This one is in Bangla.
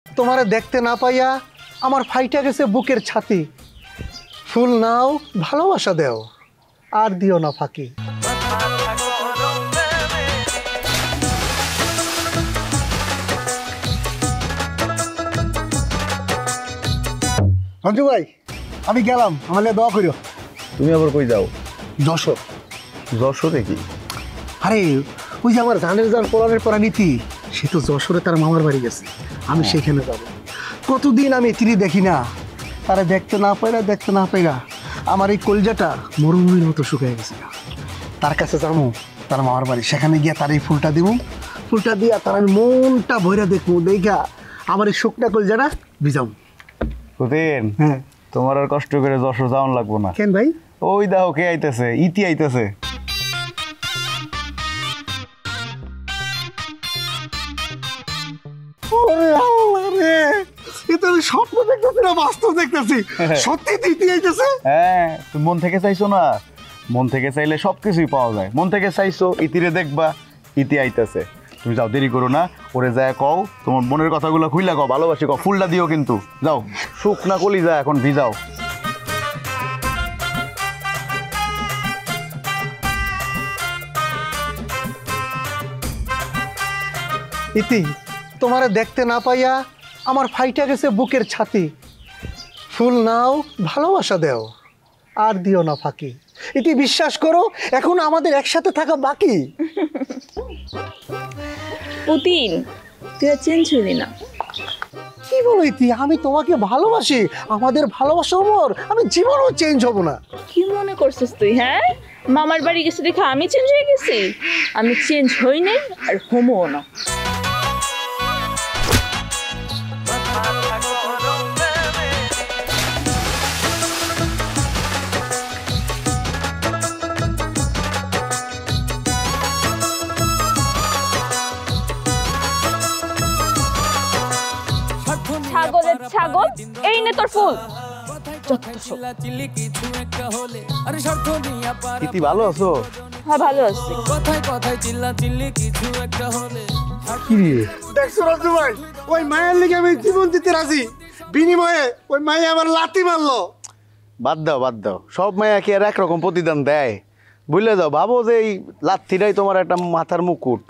তোমারে দেখতে না পাইয়া আমার ফাইটা গেছে বুকের ছাতি। ফুল নাও, ভালোবাসা দেও, আর দিও না ফাঁকি। রঞ্জু ভাই, আমি গেলাম, আমার দোয়া করিও। তুমি আবার কই যাও? যশোর। যশোরে কি? আরে ওই যে আমার জানের জান পড়ানোর পড়া নীতি, সে তো যশোরে তার মামার বাড়ি গেছে, আমি সেখানে যাব। কতদিন আমি তিরি দেখি না, তারা দেখতে না পাইরা আমার এই কলজাটা মরুভূমির মতো শুকিয়ে গেছে। তার কাছে যাবো, তার মামার বাড়ি, সেখানে গিয়ে তার এই ফুলটা দিব, ফুলটা দিয়া তার আমি মনটা ভইরা দেখবো, দেখা আমার এই শুকনা কলজাটা ভিজাবো। পুতিন, হ্যাঁ, তোমার আর কষ্ট করে যশোর যাওয়ান লাগবো না। কেন ভাই? ওই দেখো কে আইতেছে, ইতি আইতেছে। স্বপ্ন দেখতেছি না বাস্তব দেখতেছি, সত্যি ইতি আইতেছে। হ্যাঁ, তুমি মন থেকে চাইছো না? মন থেকে চাইলে সবকিছুই পাওয়া যায়। মন থেকে চাইছো, ইতিরে দেখবা, ইতি আইতেছে। তুমি যাও, দেরি করো না, ওরে যায় কও, তোমার মনের কথাগুলো খুইলা কও, ভালোবাসি কও, ফুলটা দিও কিন্তু। যাও, শুকনা কলি যা এখন ভিজাও। ইতি, তোমারে দেখতে না পাইয়া আমার ফাইটা গেছে বুকের ছাতি। ফুল নাও, ভালোবাসা দেও, আর দিও না ফাঁকি। ইতি, বিশ্বাস করো, এখন আমাদের একসাথে থাকা বাকি। পুতিন, তুই আর চেঞ্জ হলি না। কি বলো ইতি, আমি তোমাকে ভালোবাসি, আমাদের ভালোবাসা অমর, আমি জীবনও চেঞ্জ হব না। কি মনে করছিস তুই? হ্যাঁ, মামার বাড়ি গেছে দেখে আমি চেঞ্জ হয়ে গেছি? আমি চেঞ্জ হই নাই আর হমও না। ছাগলের ছাগল, এই নে তোর ফুল। ইতি, ভালো আছো? হ্যাঁ, ভালো আছি। কি রে দেখছো রাজু ভাই, ওই মায়ের লিগে আমি জীবন দিতে রাজি, বিনিময়ে ওই মায়ে আমার লাথি মারলো। বাদ দাও, বাদ দাও, সব মায়া কি আর একরকম প্রতিদান দেয়? বুঝলে যাও, ভাবো যে এই লাথিটাই তোমার একটা মাথার মুকুট।